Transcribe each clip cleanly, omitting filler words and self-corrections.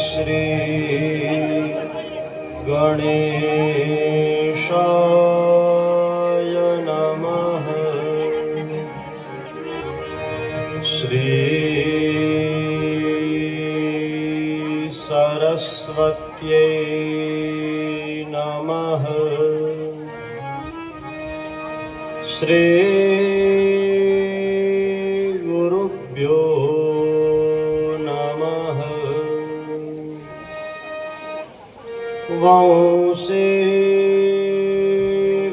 श्री गणेशाय नमः। श्री सरस्वत्यै नमः। श्री गुरुभ्यो वंशे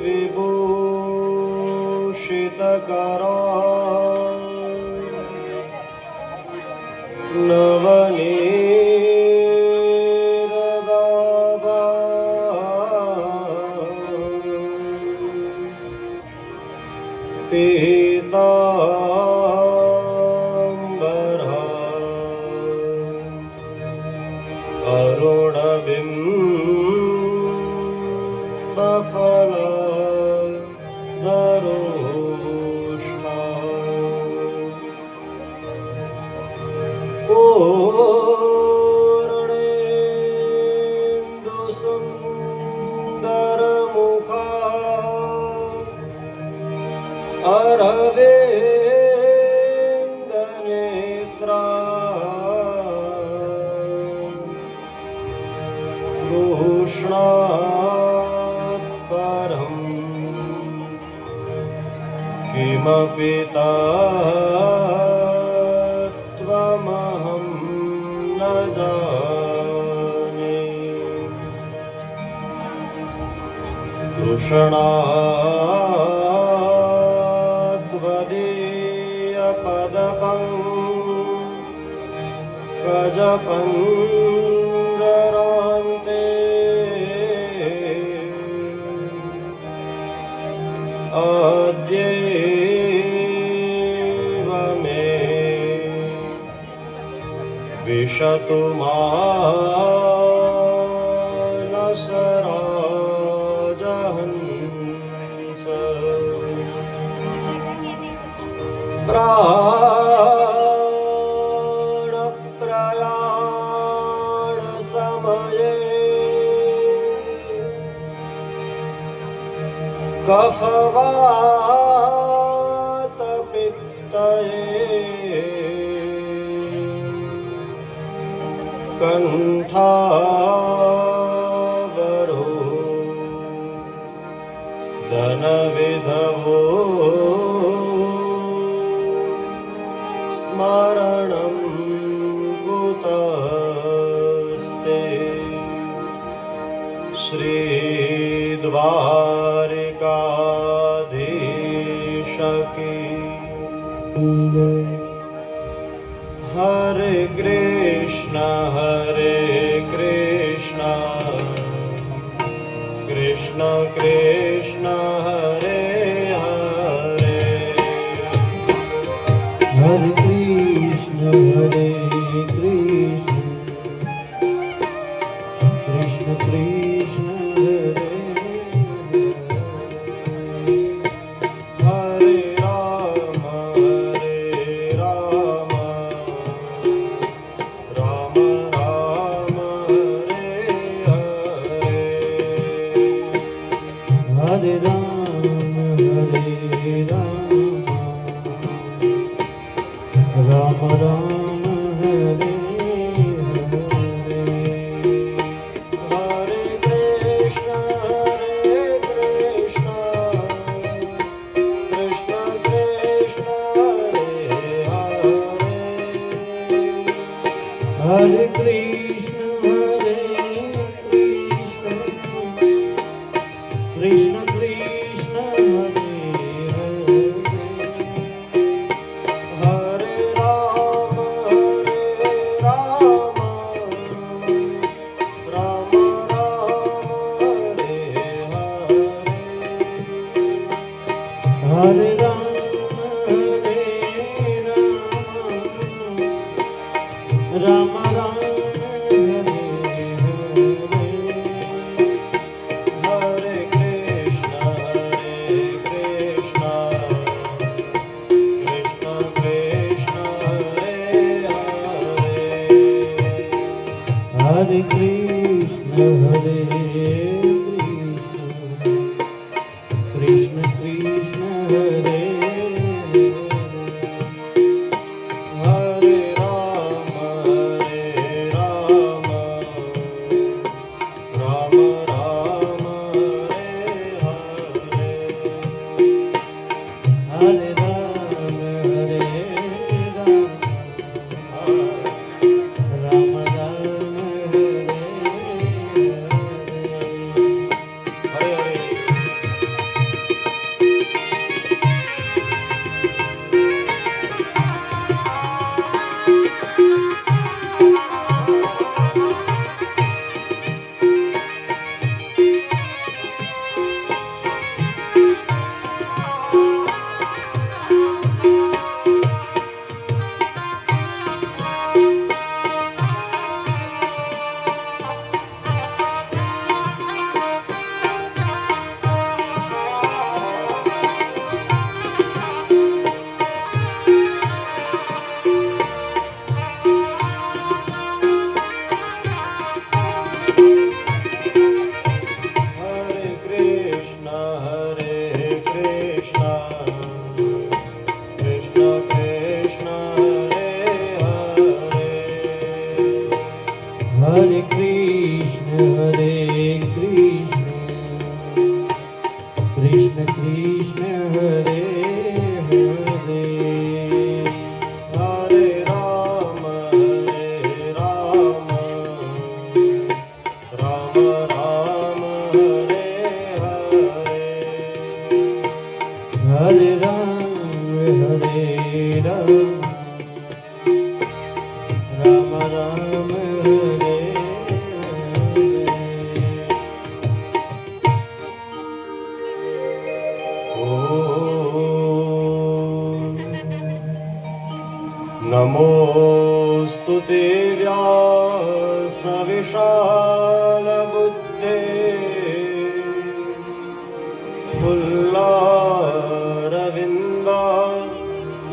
विभूषितकरा नवनीरदाभा पीताम्बरा अरुणबिम्बफलधरोष्णा पूर्णेन्दुसुन्दरमुखा अरविन्दनेत्रा भूषणात् परं किमपि तत्त्वमहं न जाने। कृष्णात्वदीयपदपङ्कजपञ्जरान्ते अद्यैव मे विशतु मानसराजहंस। प्राणप्रयाण समये कफवातपित्तये कण्ठावरो धनविधवो स्मरणं कुतस्ते। श्रीद्वारिकाधीश की हरे कृष्ण कृष्ण कृष्ण हरे हरे, हरे कृष्ण कृष्ण कृष्ण हरे राम राम राम हरे हरे। हरे राम राम राम हरे हरे। हरे कृष्ण कृष्ण कृष्ण हरे हरे। हरे कृष्ण कृष्ण कृष्ण हरे हरे। हरे राम राम राम हरे हरे। हरे राम राम राम हरे हरे। हरे कृष्ण कृष्ण कृष्ण हरे Hare Krishna, Krishna Krishna, Hare Hare Rama, Rama Rama, Hare Hare Hare. Rama, Rama Hare Hare Hare. Hare Krishna, Krishna Krishna, Hare Hare. Hare Krishna, Krishna Krishna, Hare Hare. Hare Rama, Rama Rama, Hare Hare Hare. Rama, Rama Rama, Hare नमोऽस्तु ते व्यासविशालबुद्धे फुल्लारविन्दा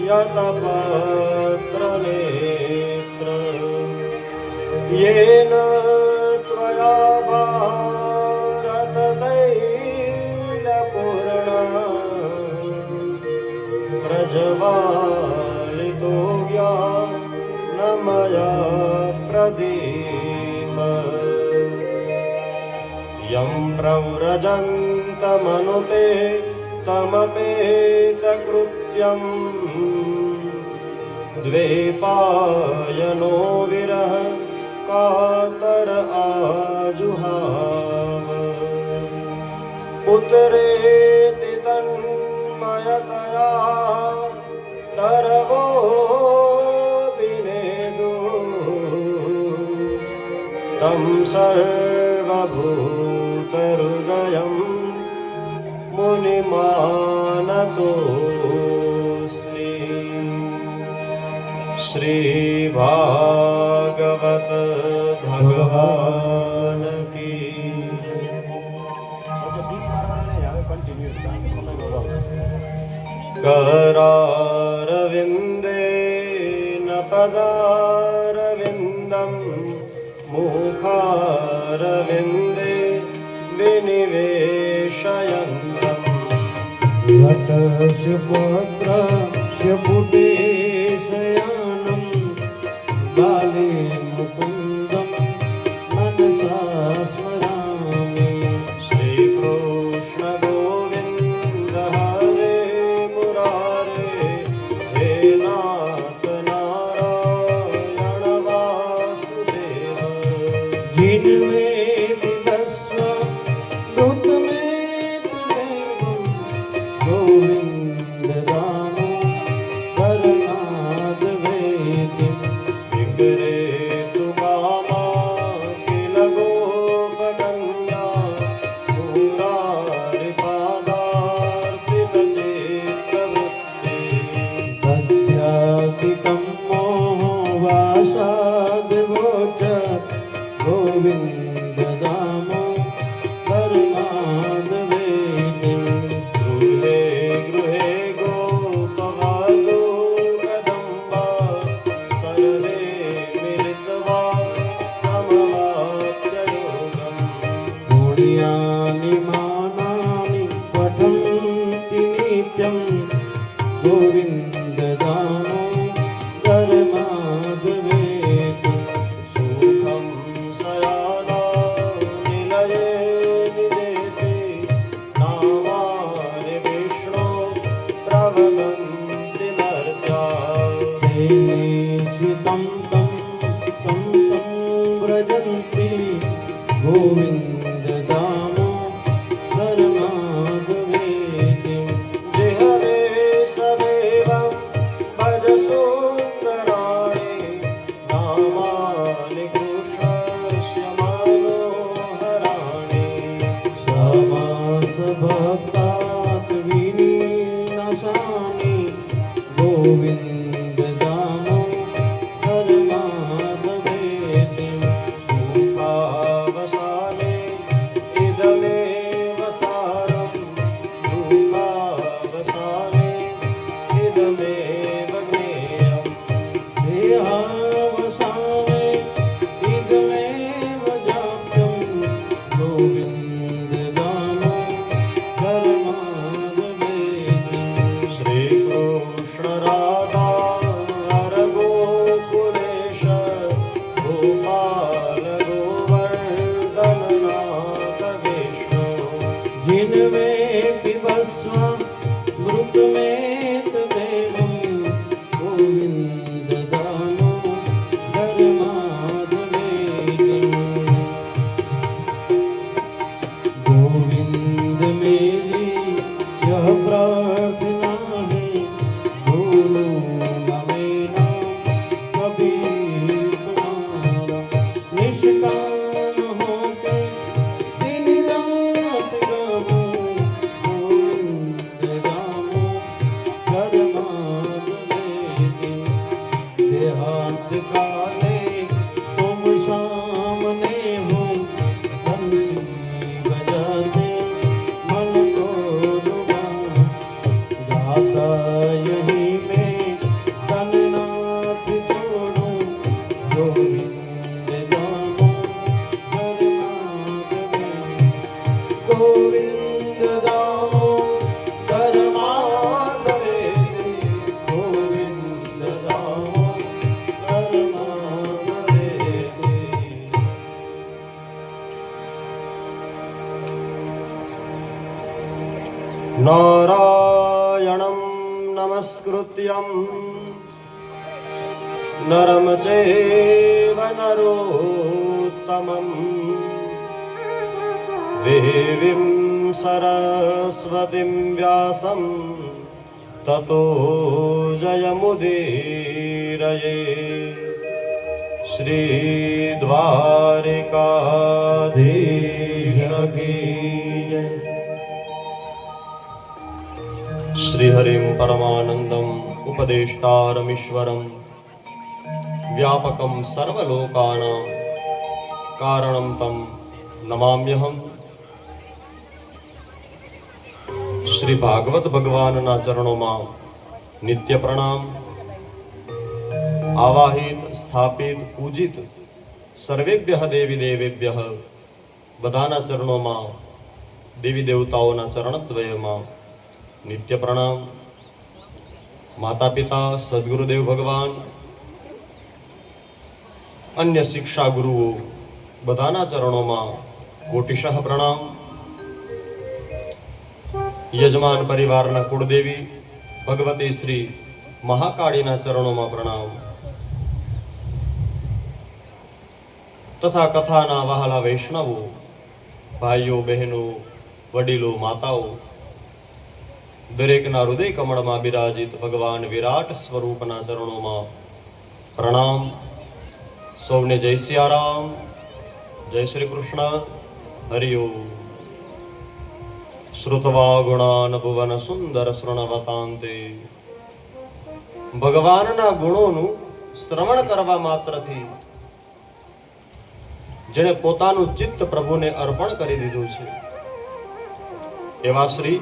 यतपत्रनेत्र येन त्वया भारततैलपूर्णा प्रज्वालितो न मया प्रदीप यं प्रव्रजन्तमनुपेतमपेतकृत्यं द्वैपायनो विरह कातर आजुहाव पुत्रेति तन्मयतया तरवो विनेदु तं सर्वभूतहृदयं मुनिमानतोऽस्मि। श्रीभागवत भगवान की करारविन्देन पदारविन्दं मुखारविन्दे विनिवेशयन्तम् वटशपुटे शयानं बाले मुकुन्दं मनसा स्मरामि। श्रीकृष्ण गोविन्द हरे मुरारे हे नाथ नारायण वासुदेव। जिनमे विवस्व दुत में तुदेव गोविंद दामो करनाद वेद। विग्रे तु कामा किल गोपकन्या मुरारिपादार्पितचित्तवृत्ति। अध्यात्मिकं मोहो वासादिवोच गोविंद दामो करनाद वेद। गृहे गृहे गोपवादो कदम्बा सर्वे मिलित्वा समवायिनोति। ગોવિંદ દામો ધર્માદવેતિમ जिहरे सदेवं भज सुन्दराणि नामानि कृष्णस्य मनोहराणि समास भक्तात् विनाशानि गोविंद दामो धर्मादवेतिम सुखावसाने इदमेव सारं दुःखावसाने इदमेव ज्ञेयम् देहावसाने इदमेव जाप्यं गोविंद दामो धर्मादवेतिम श्रीकृष्ण राधा गोकुलेश गोपाल गोवर्धननाथ विष्णु जिनमें पिबस्व मृत में देवं गोविंद दामो धर्मादवेतिम गोविंद मेरी यह प्रार्थना है भूलो न मेरा कभी तुम्हारा निष्काम होकर दिन रात गाऊं गोविंद दामो धर्मादवेतिम देहांत काले तुम सामने हो बंसी बजाते मन को लुभा गाता यही मैं तननाथ छोड़ूं गोविंद दामो धर्मादवेतिम गोविंद दामो धर्मादवेतिम गोविंद दामो धर्मादवेतिम नारायणं नमस्कृत्यं नरं चैव नरोत्तमं देवीं सरस्वतीं व्यासं ततो जयमुदीरये श्रीद्वारिकाधीश की जय। श्रीहरिं परमानन्दम् उपदेष्टारमीश्वरं व्यापकं सर्वलोकानां कारणं तं नमाम्यहम्। શ્રી ભાગવત ભગવાનના ચરણોમાં નિત્ય પ્રણામ. આવાહિત સ્થાપિત પૂજિત સર્વેભ્યઃ દેવી દેવેભ્યઃ બધાના ચરણોમાં દેવી દેવતાઓના ચરણદ્વયમાં નિત્ય પ્રણામ. માતા પિતા સદગુરુદેવ ભગવાન, અન્ય શિક્ષા ગુરુઓ બધાના ચરણોમાં કોટિશઃ પ્રણામ. યજમાન પરિવારના કુળદેવી ભગવતી શ્રી મહાકાળીના ચરણોમાં પ્રણામ. તથા કથાના વહાલા વૈષ્ણવો, ભાઈઓ બહેનો, વડીલો માતાઓ, દરેકના હૃદય કમળમાં બિરાજિત ભગવાન વિરાટ સ્વરૂપના ચરણોમાં પ્રણામ. સૌને જય સિયારામ, જય શ્રી કૃષ્ણ. હરિઓમ. શ્રુતવા ગુણાન ભુવન સુંદર શૃણવતાંતે. ભગવાનના ગુણોનું શ્રવણ કરવા માત્રથી જેણે પોતાનું ચિત્ત પ્રભુને અર્પણ કરી દીધું છે એવા શ્રી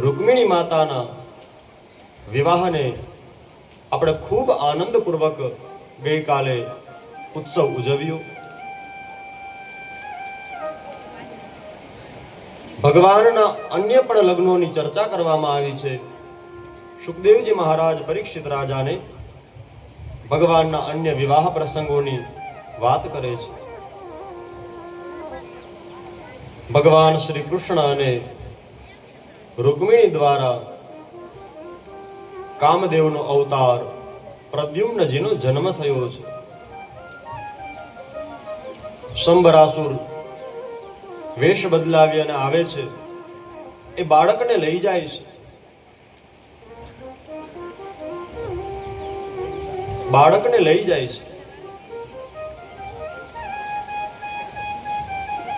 રૂકમિણી માતાના વિવાહને આપણે ખૂબ આનંદપૂર્વક ગઈકાલે ઉત્સવ ઉજવ્યો. ભગવાનના અન્ય પણ લગ્નોની ચર્ચા કરવામાં આવી છે. સુખદેવજી મહારાજ પરીક્ષિત રાજાને ભગવાનના અન્ય વિવાહ પ્રસંગોની વાત કરે છે. ભગવાન શ્રી કૃષ્ણ અને રૂકમિણી દ્વારા કામદેવનો અવતાર પ્રદ્યુમ્નજીનો જન્મ થયો છે. શંભરાસુર વેશ બદલાવી અને આવે છે, એ બાળકને લઈ જાય છે. બાળકને લઈ જાય છે.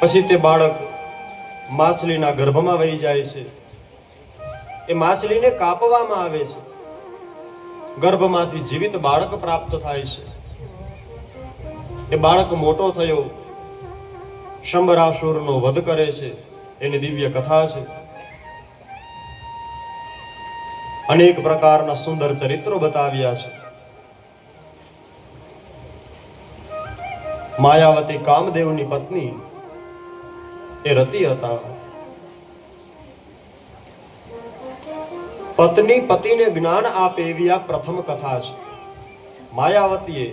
પછી તે બાળક માછલીના ગર્ભમાં વહી જાય છે. એ માછલીને કાપવામાં આવે છે. ગર્ભમાંથી જીવિત બાળક પ્રાપ્ત થાય છે. એ બાળક મોટો થયો, શંબરાસુરનો વધ કરે છે. એની દિવ્ય કથા છે. અનેક પ્રકારના સુંદર ચરિત્રો બતાવ્યા છે. માયાવતી કામદેવની પત્ની એ રતિ હતા. પત્ની પતિને જ્ઞાન આપે એવી આ પ્રથમ કથા છે. માયાવતીએ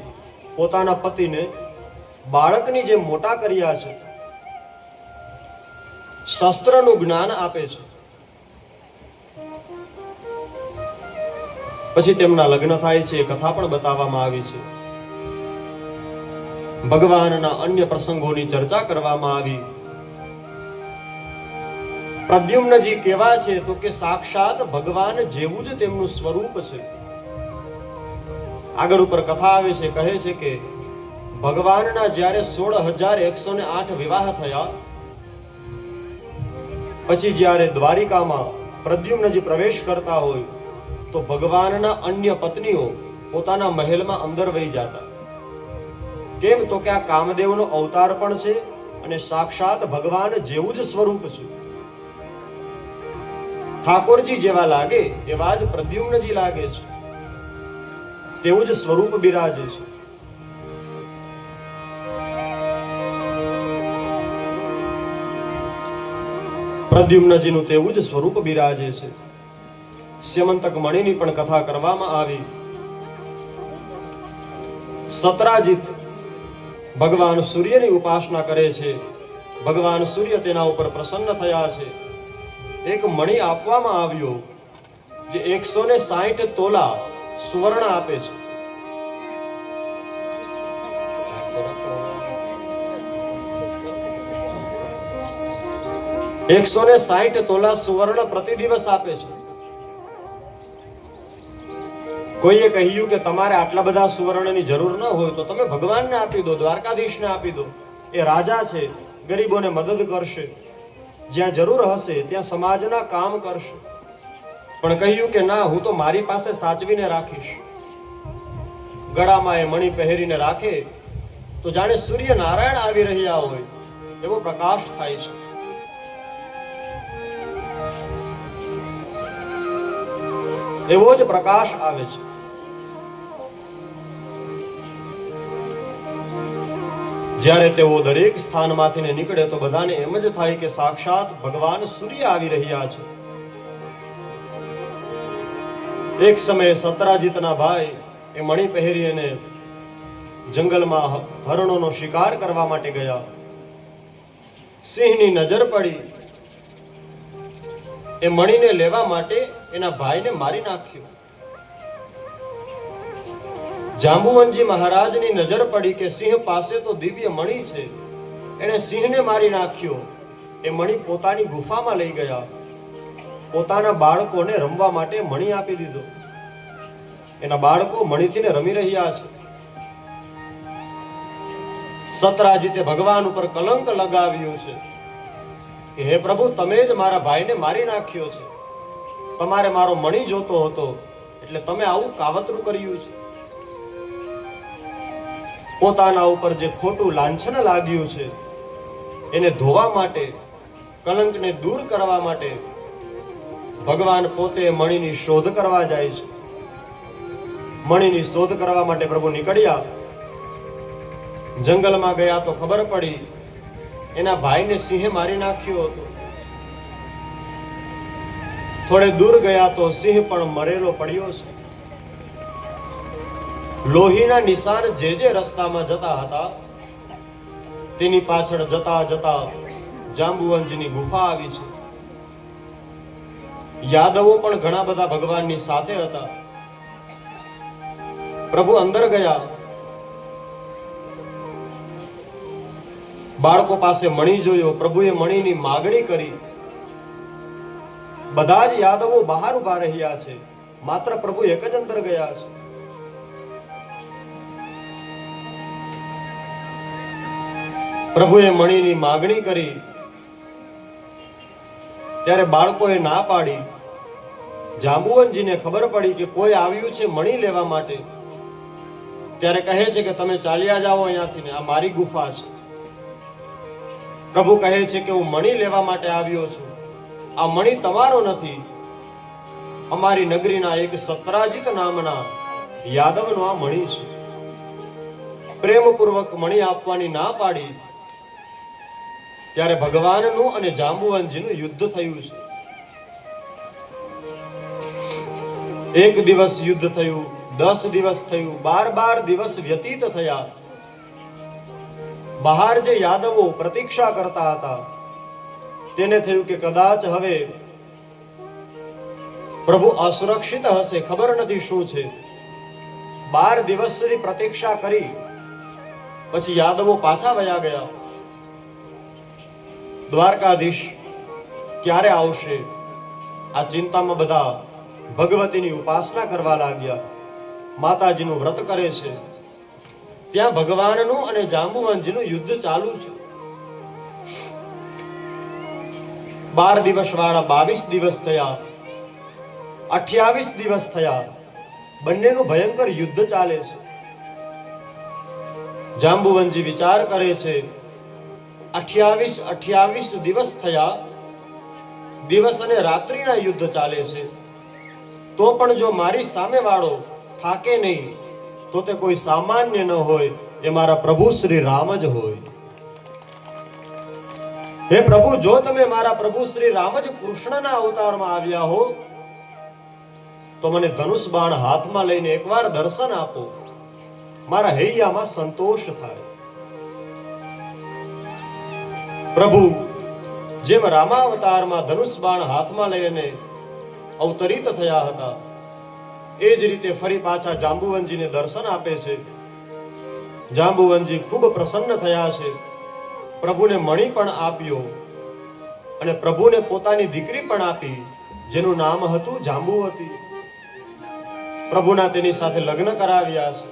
પોતાના પતિને બાળકની જેમ મોટા કર્યા છે, શસ્ત્રનું જ્ઞાન આપે છે. પછી તેમના લગ્ન થાય છે, એ કથા પણ બતાવવામાં આવી છે. ભગવાનના અન્ય પ્રસંગોની ચર્ચા કરવામાં આવી. પ્રદ્યુમ્નજી કેવા છે તો કે સાક્ષાત ભગવાન જેવું જ તેમનું સ્વરૂપ છે. આગળ ઉપર કથા આવે છે, કહે છે કે ભગવાનના જ્યારે 16,108 વિવાહ થયા, પછી જ્યારે દ્વારિકામાં પ્રદ્યુમ્નજી પ્રવેશ કરતા હોય તો ભગવાનના અન્ય પત્નીઓ પોતાના મહેલમાં અંદર વહી જતા. કેમ તો કે આ કામદેવનો અવતાર પણ છે અને સાક્ષાત ભગવાન જેવું જ સ્વરૂપ છે. ઠાકોરજી જેવા લાગે એવા જ પ્રદ્યુમ્નજી લાગે છે, તેવું જ સ્વરૂપ બિરાજે છે. પ્રદ્યુમ્નજીનું તેવું જ સ્વરૂપ બિરાજે છે. સ્યમંતક મણિની પણ કથા કરવામાં આવી. સત્રાજીત ભગવાન સૂર્યની ઉપાસના કરે છે. ભગવાન સૂર્ય તેના ઉપર પ્રસન્ન થયા છે. એક મણિ આપવામાં આવ્યો જે 160 તોલા સુવર્ણ આપે છે. $160 તોલા સુવર્ણ પ્રતિ દિવસ આપે છે. કોઈએ કહ્યું કે તમારે આટલા બધા સુવર્ણની જરૂર ન હોય તો તમે ભગવાનને આપી દો, દ્વારકાધીશને આપી દો. એ રાજા છે, ગરીબોને મદદ કરશે, જ્યાં જરૂર હશે ત્યાં સમાજના કામ કરશે. પણ કહ્યું કે ના, હું તો મારી પાસે સાચવીને રાખીશ. ગળામાં એ મણિ પહેરીને રાખે તો જાણે સૂર્યનારાયણ આવી રહ્યા હોય એવો પ્રકાશ થાય છે. એવો જ પ્રકાશ આવે છે. જ્યારે તેઓ દરેક સ્થાનમાંથી નીકળે તો બધાને એમ જ થાય કે સાક્ષાત ભગવાન સૂર્ય આવી રહ્યા છે. એક સમયે સત્રાજીતના ભાઈ એ મણિ પહેરીને જંગલમાં હરણોનો શિકાર કરવા માટે ગયા. સિંહની નજર પડી. એ મણિને લેવા માટે એના ભાઈને મારી નાખ્યો. જાંબુવનજી મહારાજની નજર પડી કે સિંહ પાસે તો દિવ્ય મણિ છે. એણે સિંહને મારી નાખ્યો. એ મણિ પોતાની ગુફામાં લઈ ગયા. પોતાના બાળકોને રમવા માટે મણિ આપી દીધો. એના બાળકો મણિથી રમી રહ્યા છે. સત્રાજીતે ભગવાન ઉપર કલંક લગાવ્યું છે કે હે પ્રભુ, તમે જ મારા ભાઈને મારી નાખ્યો છે. તમારે મારો મણિ જોતો હતો એટલે તમે આવું કાવતરું કર્યું છે. પોતાના ઉપર જે ખોટું લાંછન લાગ્યું છે એને ધોવા માટે, કલંકને દૂર કરવા માટે ભગવાન પોતે મણિની શોધ કરવા જાય છે. મણિની શોધ કરવા માટે પ્રભુ નીકળ્યા. જંગલમાં ગયા તો ખબર પડી એના ભાઈને સિંહે મારી નાખ્યો હતો. થોડે દૂર ગયા તો સિંહ પણ મરેલો પડ્યો છે. લોહીના નિશાન જે રસ્તામાં જતા હતા તેની પાછળ જતા જતા જાંબુવંજની ગુફા આવી છે. યાદવો પણ ઘણા બધા ભગવાનની સાથે હતા. પ્રભુ અંદર ગયા. બાળકો પાસે મણી જોયો, પ્રભુએ મણીની માગણી કરી. બધા જ યાદવો બહાર ઉભા રહ્યા છે, માત્ર પ્રભુ એક જ અંદર ગયા છે. પ્રભુએ મણીની માગણી કરી ત્યારે બાળકોએ ના પાડી. જાંબુવનજીને ખબર પડી કે કોઈ આવ્યું છે મણી લેવા માટે. ત્યારે કહે છે કે તમે ચાલ્યા જાઓ અહીંયાથી, ને આ મારી ગુફા છે. પ્રભુ કહે છે કે હું મણી લેવા માટે આવ્યો છું. આ મણી તમારો નથી, અમારી નગરીના એક સત્રાજીત નામના યાદવનો આ મણી છે. પ્રેમપૂર્વક મણી આપવાની ના પાડી. ત્યારે ભગવાનનું અને જાંબુવનજીનું યુદ્ધ થયું છે. એક દિવસ યુદ્ધ થયું, 10 દિવસ થયું, 12 દિવસ વ્યતીત થયા. બહાર જે યાદવો પ્રતીક્ષા કરતા હતા તેને થયું કે કદાચ હવે પ્રભુ અસુરક્ષિત હશે, ખબર નથી શું છે. 12 દિવસ સુધી પ્રતીક્ષા કરી પછી યાદવો પાછા વયા ગયા. દ્વારકાધીશ ક્યારે આવશે આ ચિંતામાં બધા ભગવતીની ઉપાસના કરવા લાગ્યા. માતાજીનું વ્રત કરે છે. ત્યાં ભગવાનનું અને જાંબુવનજીનું યુદ્ધ ચાલુ છે. 12 દિવસ વાળા 22 દિવસ થયા, 28 દિવસ થયા. બંનેનું ભયંકર યુદ્ધ ચાલે છે. જાંબુવનજી વિચાર કરે છે 28 દિવસ થયા, દિવસ અને રાત્રિના યુદ્ધ ચાલે છે. તો પણ જો મારી સામે વાળો થાકે નહીં તો તે કોઈ સામાન્ય ન હોય, એ મારા પ્રભુ શ્રી રામ જ હોય. હે પ્રભુ, જો તમે મારા પ્રભુ શ્રી રામ જ કૃષ્ણના અવતારમાં આવ્યા હો તો મને ધનુષ બાણ હાથમાં લઈને એકવાર દર્શન આપો, મારા હૈયામાં સંતોષ થાય. પ્રભુ જેમ રામાવતારમાં ધનુષ બાણ હાથમાં લઈને અવતરિત થયા હતા, એ જ રીતે ફરી પાછા જાંબુવનજીને દર્શન આપે છે. જાંબુવનજી ખૂબ પ્રસન્ન થયા છે. પ્રભુને મણી પણ આપ્યો અને પ્રભુને પોતાની દીકરી પણ આપી, જેનું નામ હતું જાંબુવતી. પ્રભુના તેની સાથે લગ્ન કરાવ્યા છે.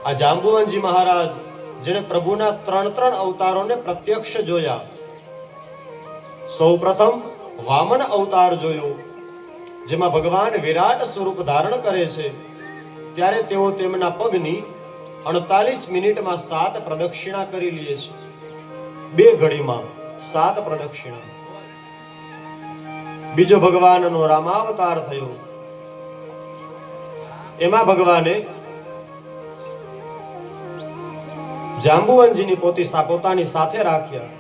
આ જાંબુવનજી મહારાજ જેણે પ્રભુના 3 અવતારોને પ્રત્યક્ષ જોયા. સૌપ્રથમ વામન અવતાર જોયો, જેમાં ભગવાન વિરાટ સ્વરૂપ ધારણ કરે છે. ત્યારે તેઓ તેમના પગની 48 મિનિટમાં 7 પ્રદક્ષિણા કરી લે છે. 2 ઘડીમાં 7 પ્રદક્ષિણા. બીજો ભગવાનનો રામાવતાર થયો. એમાં ભગવાને જાંબુવનજીની પોતાની સાથે રાખ્યા.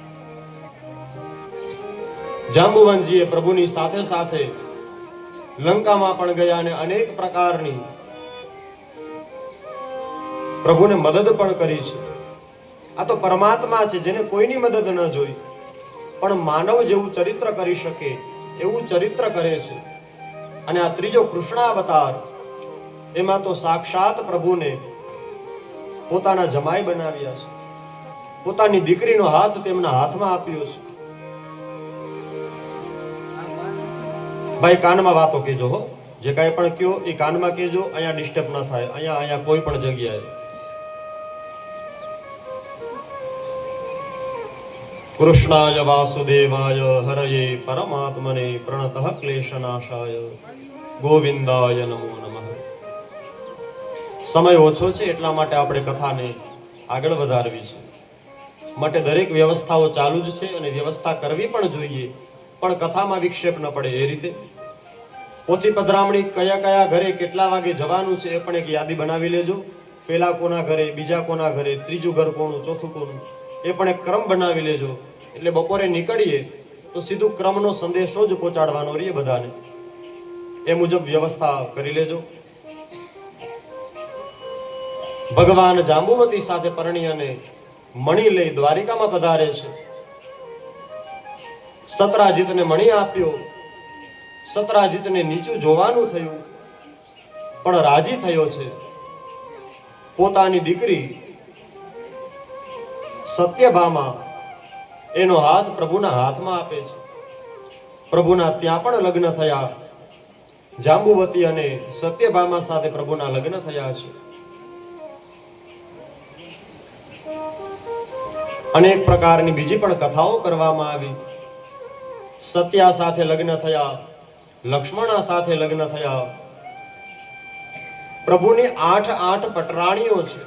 જાંબુવનજીએ પ્રભુની સાથે સાથે લંકામાં પણ ગયા અને અનેક પ્રકારની પ્રભુને મદદ પણ કરી છે. આ તો પરમાત્મા છે જેને કોઈની મદદ ન જોઈ, પણ માનવ જેવું ચરિત્ર કરી શકે એવું ચરિત્ર કરે છે. અને આ ત્રીજો કૃષ્ણાવતાર, એમાં તો સાક્ષાત પ્રભુને પોતાના જમાઈ બનાવ્યા છે. પોતાની દીકરીનો હાથ તેમના હાથમાં આપ્યો છે. ભાઈ કાનમાં વાતો કહેજો હો, જે કાંઈ પણ કયો એ કાનમાં કહેજો, અહીંયા ડિસ્ટર્બ ન થાય. અહીંયા કોઈ પણ જગ્યાએ. કૃષ્ણાય વાસુદેવાય હરયે પરમાત્મને પ્રણતઃ ક્લેશનાશાય ગોવિંદાય નમો નમઃ. સમય ઓછો છે એટલા માટે આપણે કથાને આગળ વધારવી છે. માટે દરેક વ્યવસ્થાઓ ચાલુ જ છે અને વ્યવસ્થા કરવી પણ જોઈએ, પણ કથામાં વિક્ષેપ ન પડે એ રીતે. પોથી પધરામણી કયા કયા ઘરે કેટલા વાગે જવાનું છે એ પણ એક યાદી બનાવી લેજો. પેલા કોના ઘરે, બીજા કોના ઘરે, ત્રીજું ઘર કોનું, ચોથું કોનું, એ પણ એક ક્રમ બનાવી લેજો. એટલે બપોરે નીકળીએ તો સીધું ક્રમનો સંદેશો જ પહોંચાડવાનો રહીએ બધાને. એ મુજબ વ્યવસ્થા કરી લેજો. ભગવાન જાંબુવતી સાથે પરણી અને મણી લઈ દ્વારિકામાં પધારે છે. સત્રાજીતને મણી આપ્યો. સત્રાજીતને નીચું જોવાનું થયું, પણ રાજી થયો છે. પોતાની દીકરી સત્યભામા એનો હાથ પ્રભુના હાથમાં આપે છે. પ્રભુના ત્યાં પણ લગ્ન થયા. જાંબુવતી અને સત્યભામા સાથે પ્રભુના લગ્ન થયા છે. અનેક પ્રકારની બીજી પણ કથાઓ કરવામાં આવી. સત્યા સાથે લગ્ન થયા, લક્ષ્મણા સાથે લગ્ન થયા. પ્રભુની 8 પટરાણીઓ છે.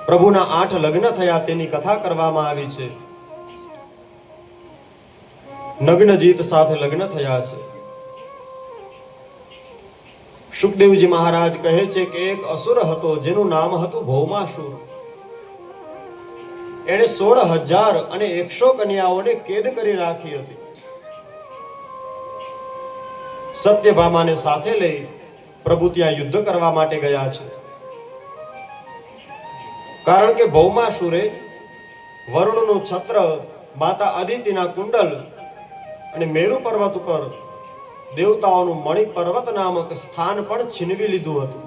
પ્રભુના 8 લગ્ન થયા તેની કથા કરવામાં આવી છે. નગ્નજીત સાથે લગ્ન થયા છે. શુકદેવજી મહારાજ કહે છે કે એક અસુર હતો જેનું નામ હતું ભૌમાસુર. એણે 16,100 કન્યાઓને કેદ કરી રાખી હતી. સત્યભામાને સાથે લઈ પ્રભુ ત્યાં યુદ્ધ કરવા માટે ગયા છે. કારણ કે ભૌમાસુરે વરુણનું છત્ર, માતા અદિતિના કુંડલ અને મેરુ પર્વત ઉપર દેવતાઓનું મણિ પર્વત નામક સ્થાન પણ છીનવી લીધું હતું.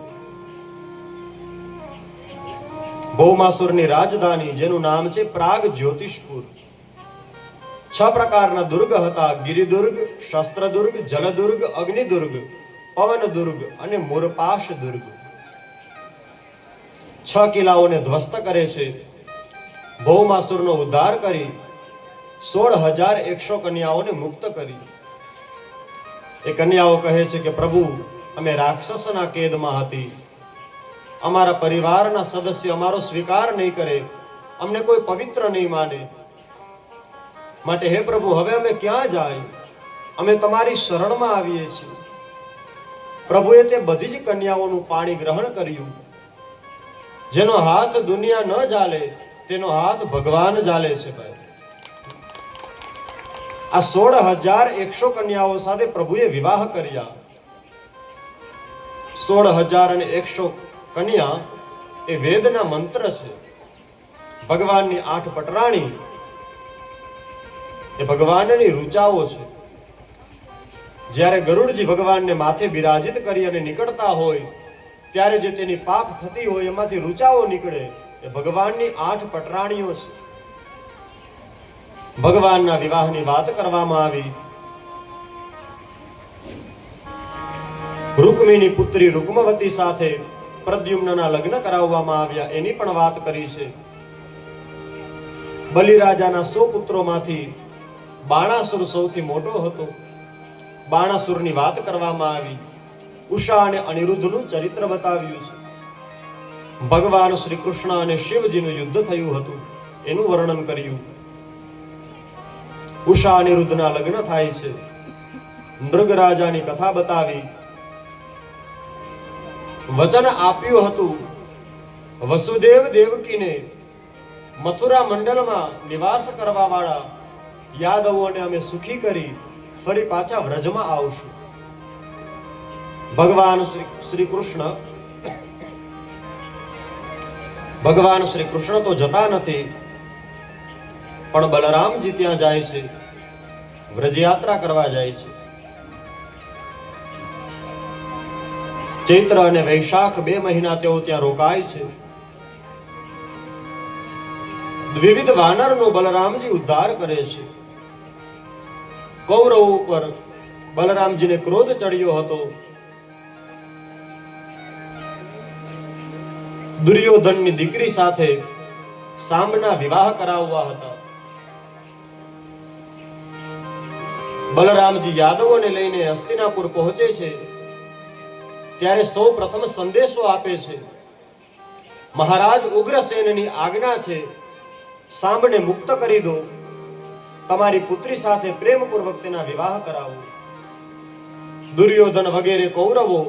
ભૌમાસુરની રાજધાની જેનું નામ છે પ્રાગ જ્યોતિષપુર. 6 પ્રકારના દુર્ગ હતા: ગિરિદુર્ગ, શસ્ત્રદુર્ગ, જલદુર્ગ, અગ્નિદુર્ગ, પવનદુર્ગ અને મૂરપાશ દુર્ગ. 6 કિલ્લાઓને ધ્વસ્ત કરે છે. ભૌમાસુરનો ઉદ્ધાર કરી 16,100 કન્યાઓને મુક્ત કરી. એ કન્યાઓ કહે છે કે પ્રભુ, અમે રાક્ષસના કેદમાં હતી. અમારા પરિવારના સદસ્ય અમારો સ્વીકાર નહીં કરે, અમને કોઈ પવિત્ર નહીં માને. માટે હે પ્રભુ, હવે અમે ક્યાં જાય? અમે તમારી શરણમાં આવીએ છીએ. પ્રભુએ તે બધી જ કન્યાઓનું પાણી ગ્રહણ કર્યું. જેનો હાથ દુનિયા ન ચાલે તેનો હાથ ભગવાન ચાલે છે. ભાઈ, આ 16,100 કન્યાઓ સાથે પ્રભુએ વિવાહ કર્યા. 16,100 કન્યા એ વેદના મંત્ર છે. ભગવાનની 8 પટરાણી એ ભગવાનની ઋચાઓ છે. જ્યારે ગરુડજી ભગવાનને માથે બિરાજિત કરી અને નીકળતા હોય ત્યારે જે તેની પાખ થતી હોય એમાંથી ઋચાઓ નીકળે એ ભગવાનની 8 પટરાણીઓ છે. ભગવાનના વિવાહની વાત કરવામાં આવી. રૂકમિણી પુત્રી રૂકમવતી સાથે પ્રદ્યુમ્નના લગ્ન કરાવવામાં આવ્યા એની પણ વાત કરી છે. બલિરાજાના 100 પુત્રોમાંથી બાણાસુર સૌથી મોટો હતો. બાણાસુરની વાત કરવામાં આવી. ઉષા અને અનિરુદ્ધનું ચરિત્ર બતાવ્યું છે. ભગવાન શ્રી કૃષ્ણ અને શિવજીનું યુદ્ધ થયું હતું એનું વર્ણન કર્યું. ઉષા અનિરુદ્ધના લગ્ન થાય છે. નૃગરાજાની કથા બતાવી. વચન આપ્યું હતું વસુદેવ દેવકીને મથુરા મંડળમાં નિવાસ કરવા વાળા યાદવોને અમે સુખી કરી ફરી પાછા વ્રજમાં આવશું. ભગવાન શ્રી કૃષ્ણ તો જતા નથી, પણ બલરામજી ત્યાં જાય છે, વ્રજયાત્રા કરવા જાય છે. ચૈત્ર અને વૈશાખ 2 મહિના તેઓ ત્યાં રોકાય છે. વિવિધ વાનરનો બલરામજી ઉદ્ધાર કરે છે. કૌરવો ઉપર બલરામજીને ક્રોધ ચડ્યો હતો. દુર્યોધનની દીકરી સાથે સાંબના વિવાહ કરાવવા હતા. બલરામજી યાદવોને લઈને હસ્તિનાપુર પહોંચે છે ત્યારે સૌ પ્રથમ સંદેશો આપે છે. મહારાજ ઉગ્રસેનની આજ્ઞા છે, સાંબને મુક્ત કરી દો, તમારી પુત્રી સાથે પ્રેમપૂર્વક તેના વિવાહ કરાવો. દુર્યોધન વગેરે કૌરવો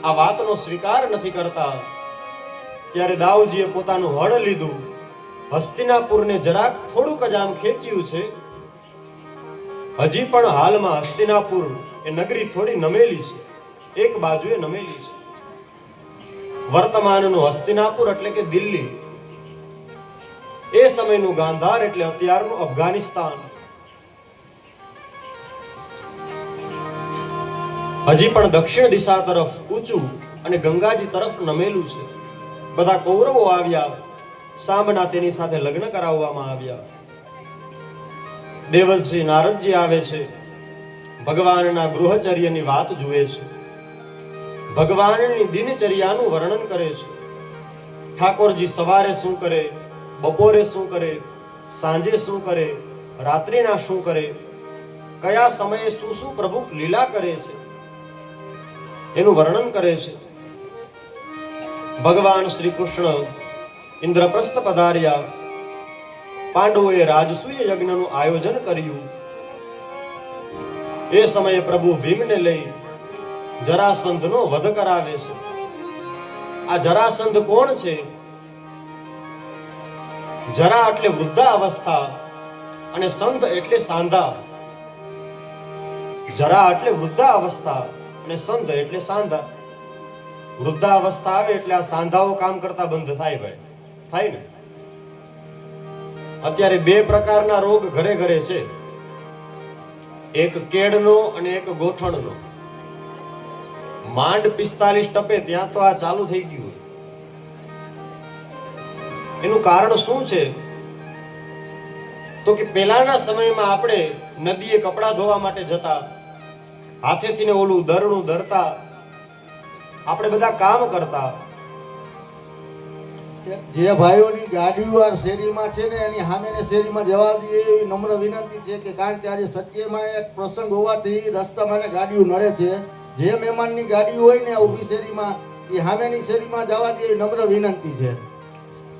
આ વાતનો સ્વીકાર નથી કરતા. ત્યારે દાઉજીએ પોતાનું હળ લીધું, હસ્તિનાપુરને જરાક થોડુંક જ આમ ખેંચ્યું છે. હજી પણ હાલમાં હસ્તિનાપુર એ નગરી થોડી નમેલી છે, એક બાજુએ નમેલી છે. વર્તમાનનું હસ્તિનાપુર એટલે કે દિલ્હી, એ સમયનું ગાંધાર એટલે અત્યારનું અફઘાનિસ્તાન. હજી પણ દક્ષિણ દિશા તરફ ઊંચું અને ગંગાજી તરફ નમેલું છે. બધા કૌરવો આવ્યા, સાંભના તેની સાથે લગ્ન કરાવવામાં આવ્યા. દેવશ્રી નારદજી આવે છે, ભગવાનના ગૃહચર્યની વાત જુએ છે, ભગવાનની દિનચર્યાનું વર્ણન કરે છે. ઠાકોરજી સવારે શું કરે, બપોરે શું કરે, સાંજે શું કરે, રાત્રિના શું કરે, કયા સમયે શું શું પ્રભુ લીલા કરે છે એનું વર્ણન કરે છે. ભગવાન શ્રી કૃષ્ણ ઇન્દ્રપ્રસ્થ પધાર્યા. પાંડવોએ રાજસૂય યજ્ઞનું આયોજન કર્યું. એ સમયે પ્રભુ ભીમને લઈ જરાસંધનો વધ કરાવે છે. આ જરાસંધ કોણ છે? જરા એટલે વૃદ્ધા અવસ્થા અને સંધ એટલે સાંધા. જરા એટલે વૃદ્ધા અવસ્થા અને સંધ એટલે સાંધા. વૃદ્ધા અવસ્થા આવે એટલે આ સાંધાઓ કામ કરતા બંધ થાય. ભાઈ થાય ને. અત્યારે બે પ્રકારના રોગ ઘરે ઘરે છે, એક કેડનો અને એક ગોઠણનો. માંડ 45 ટપે ત્યાં તો આ ચાલુ થઈ ગયું. એનું કારણ શું છે? તો કે પહેલાના સમયમાં આપણે નદીએ કપડાં ધોવા માટે જતા, હાથેથી ને ઓલું દરણું દરતા, આપણે બધા કામ કરતા. જે ભાઈઓની ગાડીઓ આ શેરીમાં છે ને એની સામેની શેરીમાં જવા દઈએ એવી નમ્ર વિનંતી છે કે કારણ કે આજે સત્યમાં એક પ્રસંગ હોવાથી રસ્તામાં ને ગાડીઓ નડે છે. જે મહેમાનની ગાડી હોય ને ઊભી શેરીમાં એ સામેની શેરીમાં જવા દે એ નમ્ર વિનંતી છે.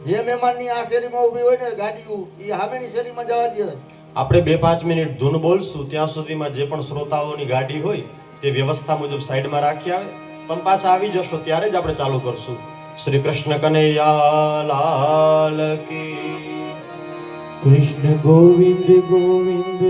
જે મહેમાનની આ શેરીમાં ઊભી હોય ને ગાડીઓ એ સામેની શેરીમાં જવા દે. આપણે 2-5 મિનિટ ધૂન બોલશું ત્યાં સુધીમાં જે પણ શ્રોતાઓની ગાડી હોય તે વ્યવસ્થા મુજબ સાઈડમાં રાખી આવે. તમે પાછા આવી જશો ત્યારે જ આપણે ચાલુ કરશું. શ્રી કૃષ્ણ કનૈયા લાલ કી. કૃષ્ણ ગોવિંદ ગોવિંદ